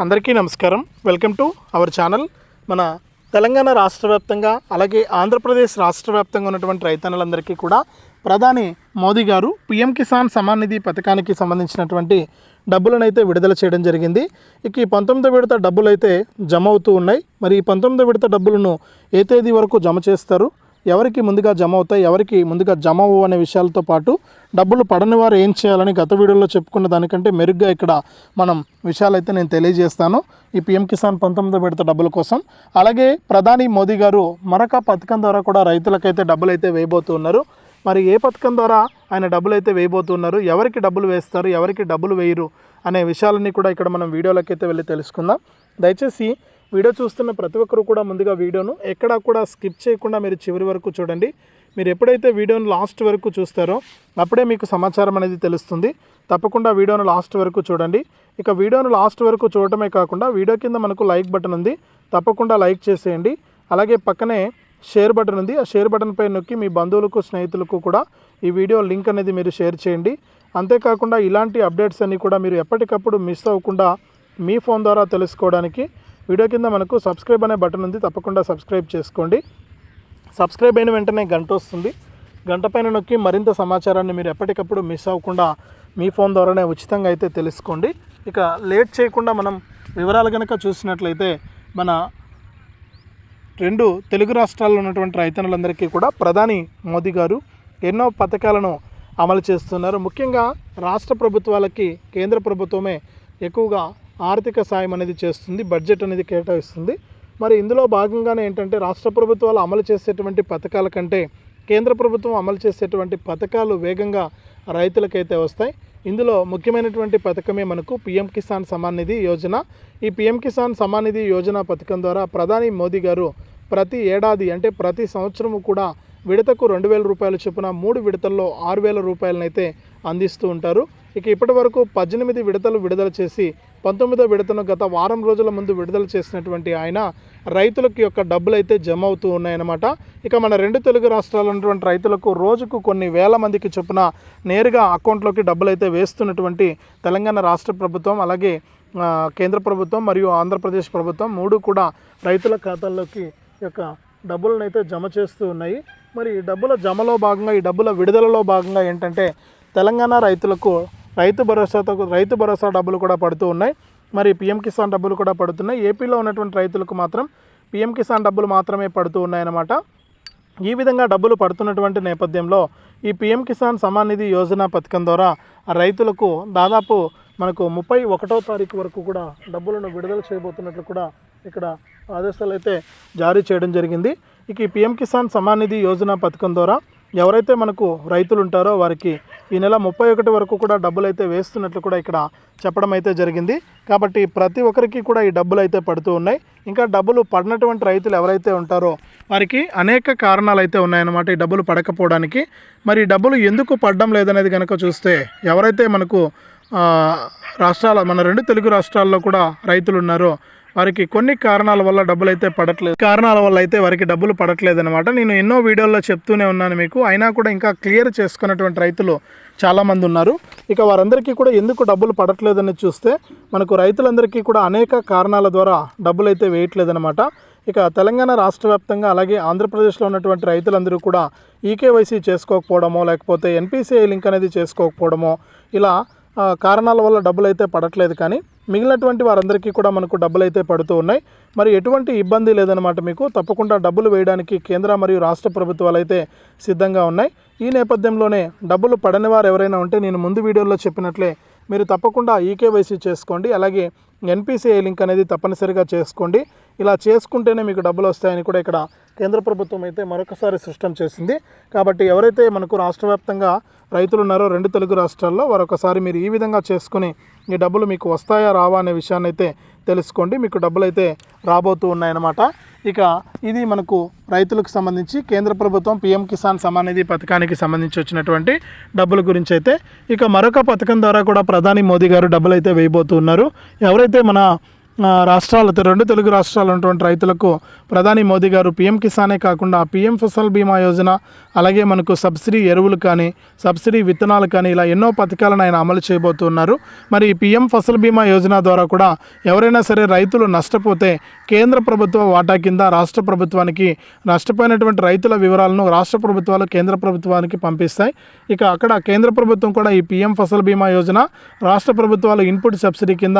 అందరికీ నమస్కారం. Welcome to our channel. మన తెలంగాణ రాష్ట్ర వ్యాప్తంగా అలాగే ఆంధ్రప్రదేశ్ రాష్ట్ర వ్యాప్తంగా ఉన్నటువంటి రైతన్నలందరికీ కూడా ప్రధాని మోదీ గారు పీఎం కిసాన్ సమ్మాన్ నిధి పథకానికి సంబంధించినటువంటి డబ్బులను అయితే విడుదల చేయడం జరిగింది. ఇక ఈ 19వ విడత డబ్బులు అయితే జమ అవుతూ ఉన్నాయి. మరి ఈ 19వ విడత డబ్బులను ఏ తేదీ వరకు జమ చేస్తారు, ఎవరికి ముందుగా జమ అవుతాయి, ఎవరికి ముందుగా జమ అవ్వవు అనే విషయాలతో పాటు డబ్బులు పడని వారు ఏం చేయాలని గత వీడియోలో చెప్పుకున్న దానికంటే మెరుగ్గా ఇక్కడ మనం విషయాలైతే నేను తెలియజేస్తాను ఈ పీఎం కిసాన్ 19వ విడత డబ్బుల కోసం. అలాగే ప్రధాని మోదీ గారు మరొక పథకం ద్వారా కూడా రైతులకైతే డబ్బులు అయితే వేయబోతున్నారు. మరి ఏ పథకం ద్వారా ఆయన డబ్బులు అయితే వేయబోతున్నారు, ఎవరికి డబ్బులు వేస్తారు, ఎవరికి డబ్బులు వేయరు అనే విషయాలన్నీ కూడా ఇక్కడ మనం వీడియోలకైతే వెళ్ళి తెలుసుకుందాం. దయచేసి వీడియో చూస్తున్న ప్రతి ఒక్కరు కూడా ముందుగా వీడియోను ఎక్కడా కూడా స్కిప్ చేయకుండా మీరు చివరి వరకు చూడండి. మీరు ఎప్పుడైతే వీడియోను లాస్ట్ వరకు చూస్తారో అప్పుడే మీకు సమాచారం అనేది తెలుస్తుంది. తప్పకుండా వీడియోను లాస్ట్ వరకు చూడండి. ఇక వీడియోను లాస్ట్ వరకు చూడటమే కాకుండా వీడియో కింద మనకు లైక్ బటన్ ఉంది, తప్పకుండా లైక్ చేసేయండి. అలాగే పక్కనే షేర్ బటన్ ఉంది, ఆ షేర్ బటన్ పై నొక్కి మీ బంధువులకు స్నేహితులకు కూడా ఈ వీడియో లింక్ అనేది మీరు షేర్ చేయండి. అంతేకాకుండా ఇలాంటి అప్డేట్స్ అన్నీ కూడా మీరు ఎప్పటికప్పుడు మిస్ అవ్వకుండా మీ ఫోన్ ద్వారా తెలుసుకోవడానికి వీడియో కింద మనకు సబ్స్క్రైబ్ అనే బటన్ ఉంది, తప్పకుండా సబ్స్క్రైబ్ చేసుకోండి. సబ్స్క్రైబ్ అయిన వెంటనే గంట వస్తుంది, గంట పైన నొక్కి మరింత సమాచారాన్ని మీరు ఎప్పటికప్పుడు మిస్ అవ్వకుండా మీ ఫోన్ ద్వారానే ఉచితంగా అయితే తెలుసుకోండి. ఇక లేట్ చేయకుండా మనం వివరాలు కనుక చూసినట్లయితే మన 2 తెలుగు రాష్ట్రాల్లో ఉన్నటువంటి రైతన్నులందరికీ కూడా ప్రధాని మోదీ గారు ఎన్నో పథకాలను అమలు చేస్తున్నారు. ముఖ్యంగా రాష్ట్ర ప్రభుత్వాలకి కేంద్ర ప్రభుత్వమే ఎక్కువగా ఆర్థిక సాయం అనేది చేస్తుంది, బడ్జెట్ అనేది కేటాయిస్తుంది. మరి ఇందులో భాగంగానే ఏంటంటే రాష్ట్ర ప్రభుత్వాలు అమలు చేసేటువంటి పథకాల కంటే కేంద్ర ప్రభుత్వం అమలు చేసేటువంటి పథకాలు వేగంగా రైతులకైతే వస్తాయి. ఇందులో ముఖ్యమైనటువంటి పథకమే మనకు పీఎం కిసాన్ సమ్మాన్ నిధి యోజన. ఈ పీఎం కిసాన్ సమ్మాన్ నిధి యోజన పథకం ద్వారా ప్రధాని మోదీ గారు ప్రతి ఏడాది అంటే ప్రతి సంవత్సరము కూడా విడతకు 2,000 రూపాయలు చొప్పున 3 విడతల్లో 6,000 రూపాయలనైతే అందిస్తూ ఉంటారు. ఇక ఇప్పటి వరకు 18 విడతలు విడుదల చేసి 19వ విడతను గత వారం రోజుల ముందు విడుదల చేసినటువంటి ఆయన రైతులకు యొక్క డబ్బులు అయితే జమ అవుతూ ఉన్నాయన్నమాట. ఇక మన 2 తెలుగు రాష్ట్రాల్లో ఉన్నటువంటి రైతులకు రోజుకు కొన్ని వేల మందికి చొప్పున నేరుగా అకౌంట్లోకి డబ్బులు అయితే వేస్తున్నటువంటి తెలంగాణ రాష్ట్ర ప్రభుత్వం, అలాగే కేంద్ర ప్రభుత్వం మరియు ఆంధ్రప్రదేశ్ ప్రభుత్వం 3 కూడా రైతుల ఖాతాల్లోకి యొక్క డబ్బులను అయితే జమ చేస్తూ ఉన్నాయి. మరి ఈ డబ్బుల జమలో భాగంగా, ఈ డబ్బుల విడుదలలో భాగంగా ఏంటంటే తెలంగాణ రైతులకు రైతు భరోసా డబ్బులు కూడా పడుతూ ఉన్నాయి. మరి పీఎం కిసాన్ డబ్బులు కూడా పడుతున్నాయి. ఏపీలో ఉన్నటువంటి రైతులకు మాత్రం పీఎం కిసాన్ డబ్బులు మాత్రమే పడుతూ ఉన్నాయన్నమాట. ఈ విధంగా డబ్బులు పడుతున్నటువంటి నేపథ్యంలో ఈ పీఎం కిసాన్ సమ్మాన్ నిధి యోజన పథకం ద్వారా రైతులకు దాదాపు మనకు 31వ తారీఖు వరకు కూడా డబ్బులను విడుదల చేయబోతున్నట్లు కూడా ఇక్కడ ఆదేశాలు అయితే జారీ చేయడం జరిగింది. ఇక ఈ పీఎం కిసాన్ సమ్మాన్ నిధి యోజన పథకం ద్వారా ఎవరైతే మనకు రైతులు ఉంటారో వారికి ఈ నెల 31 వరకు కూడా డబ్బులు అయితే వేస్తున్నట్లు కూడా ఇక్కడ చెప్పడం అయితే జరిగింది. కాబట్టి ప్రతి ఒక్కరికి కూడా ఈ డబ్బులు అయితే పడుతూ ఉన్నాయి. ఇంకా డబ్బులు పడినటువంటి రైతులు ఎవరైతే ఉంటారో వారికి అనేక కారణాలు అయితే ఉన్నాయన్నమాట ఈ డబ్బులు పడకపోవడానికి. మరి ఈ డబ్బులు ఎందుకు పడడం లేదనేది కనుక చూస్తే ఎవరైతే మనకు మన 2 తెలుగు రాష్ట్రాల్లో కూడా రైతులు ఉన్నారో వారికి కొన్ని కారణాల వల్ల డబ్బులు అయితే పడట్లేదు, కారణాల వల్ల అయితే వారికి డబ్బులు పడట్లేదు అనమాట. నేను ఎన్నో వీడియోల్లో చెప్తూనే ఉన్నాను మీకు, అయినా కూడా ఇంకా క్లియర్ చేసుకున్నటువంటి రైతులు చాలామంది ఉన్నారు. ఇక వారందరికీ కూడా ఎందుకు డబ్బులు పడట్లేదని చూస్తే మనకు రైతులందరికీ కూడా అనేక కారణాల ద్వారా డబ్బులు అయితే వేయట్లేదనమాట. ఇక తెలంగాణ రాష్ట్ర వ్యాప్తంగా అలాగే ఆంధ్రప్రదేశ్లో ఉన్నటువంటి రైతులందరూ కూడా ఈకేవైసీ చేసుకోకపోవడమో లేకపోతే ఎన్పిసిఐ లింక్ అనేది చేసుకోకపోవడమో ఇలా కారణాల వల్ల డబ్బులు అయితే పడట్లేదు. కానీ మిగిలినటువంటి వారందరికీ కూడా మనకు డబ్బులు అయితే పడుతూ ఉన్నాయి. మరి ఎటువంటి ఇబ్బంది లేదనమాట మీకు. తప్పకుండా డబ్బులు వేయడానికి కేంద్ర మరియు రాష్ట్ర ప్రభుత్వాలు అయితే సిద్ధంగా ఉన్నాయి. ఈ నేపథ్యంలోనే డబ్బులు పడని వారు ఎవరైనా ఉంటే నేను ముందు వీడియోలో చెప్పినట్లే మీరు తప్పకుండా ఈకేవైసీ చేసుకోండి, అలాగే ఎన్పిసిఐ లింక్ అనేది తప్పనిసరిగా చేసుకోండి. ఇలా చేసుకుంటేనే మీకు డబ్బులు వస్తాయని కూడా ఇక్కడ కేంద్ర ప్రభుత్వం అయితే మరొకసారి స్పష్టం చేసింది. కాబట్టి ఎవరైతే మనకు రాష్ట్ర వ్యాప్తంగా రైతులు ఉన్నారో 2 తెలుగు రాష్ట్రాల్లో వారొకసారి మీరు ఈ విధంగా చేసుకుని ఈ డబ్బులు మీకు వస్తాయా రావా అనే విషయాన్ని అయితే తెలుసుకోండి. మీకు డబ్బులు అయితే రాబోతూ ఉన్నాయన్నమాట. ఇక ఇది మనకు రైతులకు సంబంధించి కేంద్ర ప్రభుత్వం పీఎం కిసాన్ సమ్మాన్ నిధి పథకానికి సంబంధించి వచ్చినటువంటి డబ్బుల గురించి అయితే. ఇక మరొక పథకం ద్వారా కూడా ప్రధాని మోదీ గారు డబ్బులు అయితే వేయబోతున్నారు. ఎవరైతే మన రెండు తెలుగు రాష్ట్రాలు ఉన్నటువంటి రైతులకు ప్రధాని మోదీ గారు పీఎం కిసానే కాకుండా పీఎం ఫసల్ బీమా యోజన, అలాగే మనకు సబ్సిడీ ఎరువులు కానీ సబ్సిడీ విత్తనాలు కానీ ఇలా ఎన్నో పథకాలను ఆయన అమలు చేయబోతున్నారు. మరి పీఎం ఫసల్ బీమా యోజన ద్వారా కూడా ఎవరైనా సరే రైతులు నష్టపోతే కేంద్ర ప్రభుత్వ వాటా కింద రాష్ట్ర ప్రభుత్వానికి నష్టపోయినటువంటి రైతుల వివరాలను రాష్ట్ర ప్రభుత్వాలు కేంద్ర ప్రభుత్వానికి పంపిస్తాయి. ఇక అక్కడ కేంద్ర ప్రభుత్వం కూడా ఈ పీఎం ఫసల్ బీమా యోజన, రాష్ట్ర ప్రభుత్వాలు ఇన్పుట్ సబ్సిడీ కింద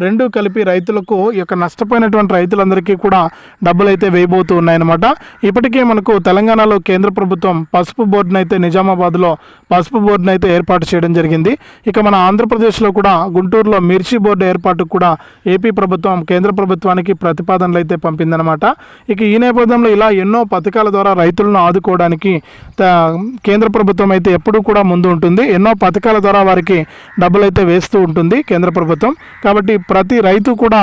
రెండూ కలిపి రైతులకు ఈ యొక్క నష్టపోయినటువంటి రైతులందరికీ కూడా డబ్బులు అయితే వేయబోతూ ఉన్నాయన్నమాట. ఇప్పటికే మనకు తెలంగాణలో కేంద్ర ప్రభుత్వం పసుపు బోర్డును అయితే నిజామాబాద్లో పసుపు బోర్డును అయితే ఏర్పాటు చేయడం జరిగింది. ఇక మన ఆంధ్రప్రదేశ్లో కూడా గుంటూరులో మిర్చి బోర్డు ఏర్పాటుకు కూడా ఏపీ ప్రభుత్వం కేంద్ర ప్రభుత్వానికి ప్రతిపాదనలు అయితే పంపిందనమాట. ఇక ఈ నేపథ్యంలో ఇలా ఎన్నో పథకాల ద్వారా రైతులను ఆదుకోవడానికి కేంద్ర ప్రభుత్వం అయితే ఎప్పుడూ కూడా ముందు ఉంటుంది. ఎన్నో పథకాల ద్వారా వారికి డబ్బులు అయితే వేస్తూ ఉంటుంది కేంద్ర ప్రభుత్వం. కాబట్టి ప్రతి రైతు కూడా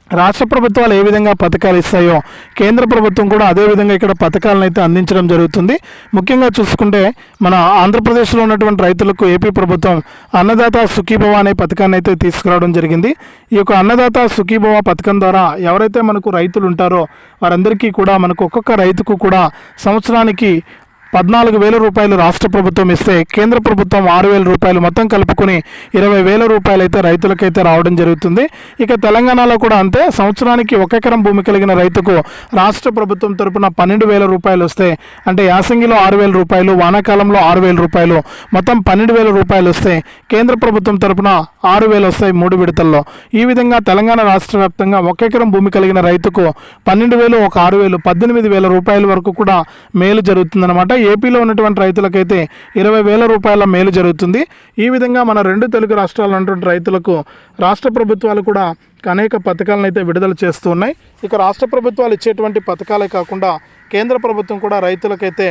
రాష్ట్ర ప్రభుత్వాలు ఏ విధంగా పథకాలు ఇస్తాయో కేంద్ర ప్రభుత్వం కూడా అదేవిధంగా ఇక్కడ పథకాలను అయితే అందించడం జరుగుతుంది. ముఖ్యంగా చూసుకుంటే మన ఆంధ్రప్రదేశ్లో ఉన్నటువంటి రైతులకు ఏపీ ప్రభుత్వం అన్నదాత సుఖీభవ అనే పథకాన్ని అయితే తీసుకురావడం జరిగింది. ఈ యొక్క అన్నదాత సుఖీభవ పథకం ద్వారా ఎవరైతే మనకు రైతులు ఉంటారో వారందరికీ కూడా మనకు ఒక్కొక్క రైతుకు కూడా సంవత్సరానికి 14,000 రూపాయలు రాష్ట్ర ప్రభుత్వం ఇస్తే కేంద్ర ప్రభుత్వం 6,000 రూపాయలు మొత్తం కలుపుకొని 20,000 రూపాయలు అయితే రైతులకైతే రావడం జరుగుతుంది. ఇక తెలంగాణలో కూడా అంతే. సంవత్సరానికి 1 ఎకరం భూమి కలిగిన రైతుకు రాష్ట్ర ప్రభుత్వం తరపున 12,000 రూపాయలు వస్తే, అంటే యాసంగిలో 6,000 రూపాయలు, వానాకాలంలో 6,000 రూపాయలు, మొత్తం 12,000 రూపాయలు వస్తే కేంద్ర ప్రభుత్వం తరపున 6,000 వస్తాయి 3 విడతల్లో. ఈ విధంగా తెలంగాణ రాష్ట్ర వ్యాప్తంగా 1 ఎకరం భూమి కలిగిన రైతుకు 12,000, 6,000, 18,000 రూపాయల వరకు కూడా మేలు జరుగుతుందన్నమాట. ఏపీలో ఉన్నటువంటి రైతులకైతే 20,000 రూపాయల మేలు జరుగుతుంది. ఈ విధంగా మన రెండు తెలుగు రాష్ట్రాల్లో ఉన్నటువంటి రైతులకు రాష్ట్ర ప్రభుత్వాలు కూడా అనేక పథకాలను అయితే విడుదల చేస్తూ ఉన్నాయి. ఇక రాష్ట్ర ప్రభుత్వాలు ఇచ్చేటువంటి పథకాలే కాకుండా కేంద్ర ప్రభుత్వం కూడా రైతులకైతే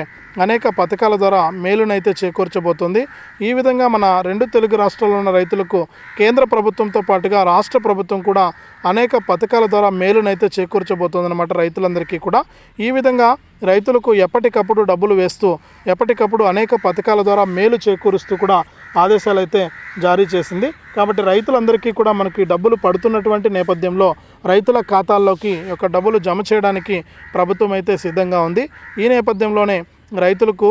అనేక పథకాల ద్వారా మేలునైతే చేకూర్చబోతుంది. ఈ విధంగా మన రెండు తెలుగు రాష్ట్రాల్లో ఉన్న రైతులకు కేంద్ర ప్రభుత్వంతో పాటుగా రాష్ట్ర ప్రభుత్వం కూడా అనేక పథకాల ద్వారా మేలునైతే చేకూర్చబోతుందన్నమాట రైతులందరికీ కూడా. ఈ విధంగా రైతులకు ఎప్పటికప్పుడు డబ్బులు వేస్తూ ఎప్పటికప్పుడు అనేక పథకాల ద్వారా మేలు చేకూరుస్తూ కూడా ఆదేశాలు అయితే జారీ చేసింది. కాబట్టి రైతులందరికీ కూడా మనకి డబ్బులు పడుతున్నటువంటి నేపథ్యంలో రైతుల ఖాతాల్లోకి ఒక డబ్బులు జమ చేయడానికి ప్రభుత్వం అయితే సిద్ధంగా ఉంది. ఈ నేపథ్యంలోనే రైతులకు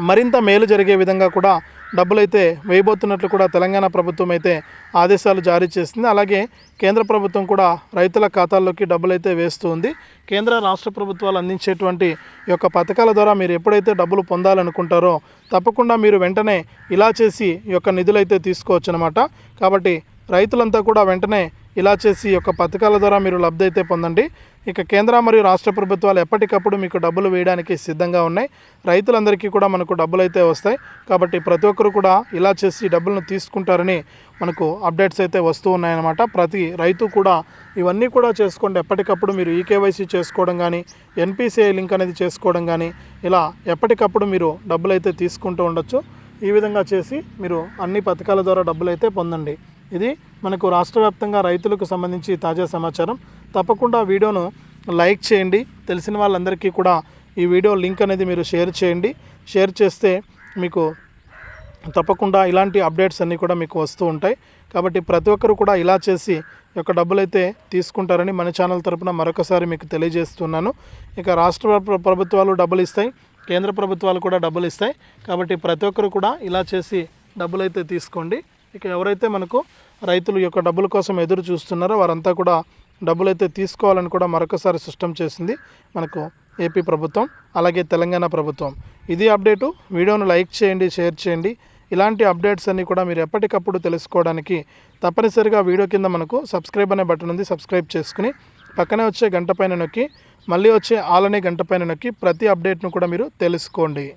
మరింత మేలు జరిగే విధంగా కూడా డబ్బులైతే వేయబోతున్నట్లు కూడా తెలంగాణ ప్రభుత్వం అయితే ఆదేశాలు జారీ చేసింది. అలాగే కేంద్ర ప్రభుత్వం కూడా రైతుల ఖాతాల్లోకి డబ్బులైతే వేస్తూ ఉంది. కేంద్ర రాష్ట్ర ప్రభుత్వాలు అందించేటువంటి ఈ యొక్క పథకాల ద్వారా మీరు ఎప్పుడైతే డబ్బులు పొందాలనుకుంటారో తప్పకుండా మీరు వెంటనే ఇలా చేసి ఈ యొక్క నిధులైతే తీసుకోవచ్చు అన్నమాట. కాబట్టి రైతులంతా కూడా వెంటనే ఇలా చేసి ఈ యొక్క పథకాల ద్వారా మీరు లబ్ధి అయితే పొందండి. ఇక కేంద్ర మరియు రాష్ట్ర ప్రభుత్వాలు ఎప్పటికప్పుడు మీకు డబ్బులు వేయడానికి సిద్ధంగా ఉన్నాయి. రైతులందరికీ కూడా మనకు డబ్బులు అయితే వస్తాయి. కాబట్టి ప్రతి ఒక్కరు కూడా ఇలా చేసి డబ్బులను తీసుకుంటారని మనకు అప్డేట్స్ అయితే వస్తూ ఉన్నాయన్నమాట. ప్రతి రైతు కూడా ఇవన్నీ కూడా చేసుకోండి. ఎప్పటికప్పుడు మీరు ఈకేవైసీ చేసుకోవడం కానీ, ఎన్పిసిఐ లింక్ అనేది చేసుకోవడం కానీ, ఇలా ఎప్పటికప్పుడు మీరు డబ్బులు అయితే తీసుకుంటూ ఉండొచ్చు. ఈ విధంగా చేసి మీరు అన్ని పథకాల ద్వారా డబ్బులు అయితే పొందండి. ఇది మనకు రాష్ట్ర వ్యాప్తంగా రైతులకు సంబంధించి తాజా సమాచారం. తప్పకుండా వీడియోను లైక్ చేయండి. తెలిసిన వాళ్ళందరికీ కూడా ఈ వీడియో లింక్ అనేది మీరు షేర్ చేయండి. షేర్ చేస్తే మీకు తప్పకుండా ఇలాంటి అప్డేట్స్ అన్నీ కూడా మీకు వస్తూ ఉంటాయి. కాబట్టి ప్రతి ఒక్కరు కూడా ఇలా చేసి యొక్క డబ్బులైతే తీసుకుంటారని మన ఛానల్ తరపున మరొకసారి మీకు తెలియజేస్తున్నాను. ఇక రాష్ట్ర ప్రభుత్వాలు డబ్బులు ఇస్తాయి, కేంద్ర ప్రభుత్వాలు కూడా డబ్బులు ఇస్తాయి. కాబట్టి ప్రతి ఒక్కరు కూడా ఇలా చేసి డబ్బులైతే తీసుకోండి. ఇక ఎవరైతే మనకు రైతులు యొక్క డబ్బుల కోసం ఎదురు చూస్తున్నారో వారంతా కూడా డబ్బులైతే తీసుకోవాలని కూడా మరొకసారి స్పష్టం చేసింది మనకు ఏపీ ప్రభుత్వం, అలాగే తెలంగాణ ప్రభుత్వం. ఇది అప్డేటు. వీడియోను లైక్ చేయండి, షేర్ చేయండి. ఇలాంటి అప్డేట్స్ అన్నీ కూడా మీరు ఎప్పటికప్పుడు తెలుసుకోవడానికి తప్పనిసరిగా వీడియో కింద మనకు సబ్స్క్రైబ్ అనే బటన్ ఉంది. సబ్స్క్రైబ్ చేసుకుని పక్కనే వచ్చే గంట పైన నొక్కి మళ్ళీ వచ్చే ఆల్ అనే గంట పైన నొక్కి ప్రతి అప్డేట్ను కూడా మీరు తెలుసుకోండి.